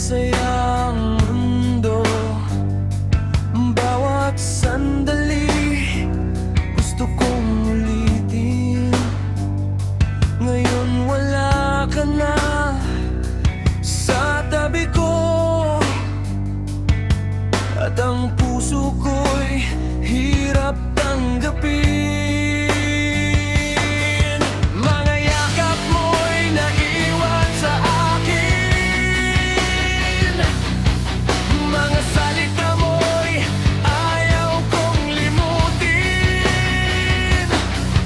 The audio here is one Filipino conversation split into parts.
masayang mundo. Bawat sandali gusto kong ulitin. Ngayon wala ka na sa tabi ko, at ang puso ko'y hirap tanggapin. Mga yakap mo'y naiwan sa akin, mga salita mo'y ayaw kong limutin.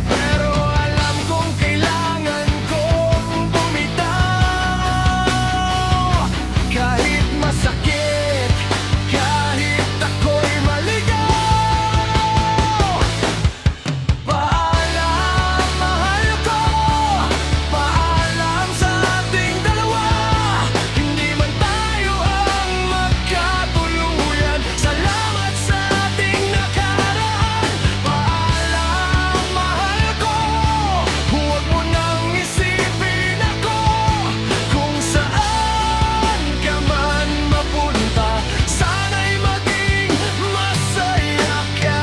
Pero alam kong kailangan kong bumitaw. Kahit masakit, kahit ako'y maligaw. Paalam, mahal ko. Paalam sa ating dalawa. Hindi man tayo ang magkatuluyan. Salamat sa ating nakaraan. Paalam, mahal ko. Huwag mo nang isipin ako. Kung saan ka man mapunta, sana'y maging masaya ka.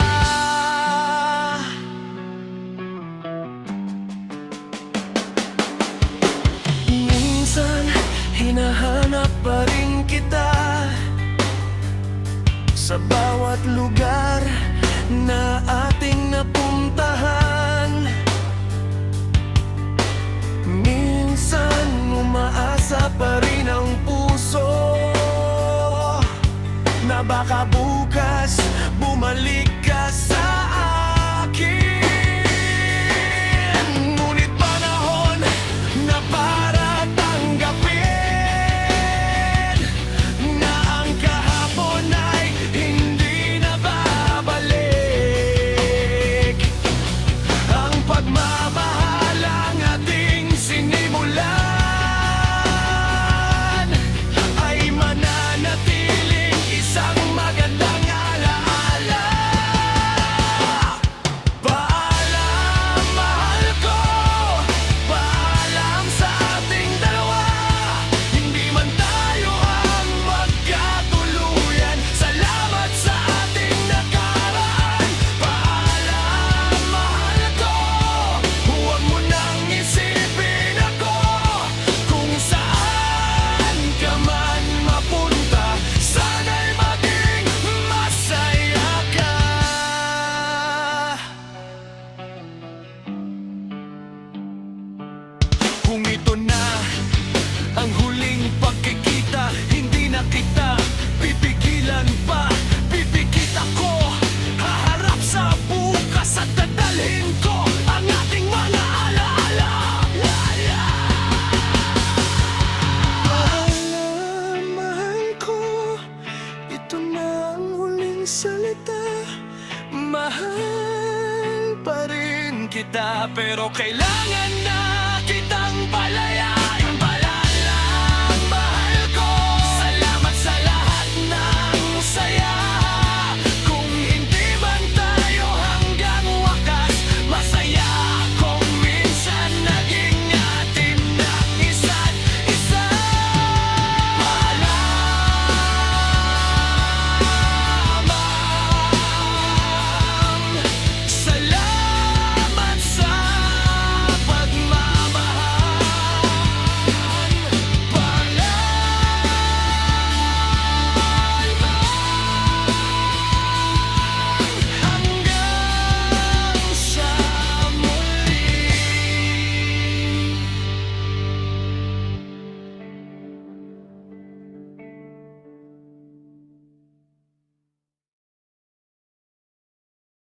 Minsan, hinahanap pa rin kita sa bawat lugar na ating napuntahan. Minsan, umaasa pa rin ang puso na baka bukas bumalik ka sa akin. Ngunit panahon na para tanggapin na ang kahapon ay hindi na babalik. Ang pagmamahal ang ating sinimulan ay mananatiling isang magandang alaala. Paalam, mahal ko. Paalam sa ating dalawa. Hindi man tayo ang magkatuluyan. Salamat sa ating nakaraan. Paalam, mahal ko. Huwag mo nang isipin ako. Kung saan ka man mapunta, sana'y maging masaya ka. Kung ito na ang huling pagkikita, hindi na kita pipigilan pa. Pipikit ako, haharap sa bukas at dadalhin ko ang ating mga alaala. Paalam, mahal ko. Ito na ang huling salita. Mahal pa rin kita, pero kailangan na kitang palayain.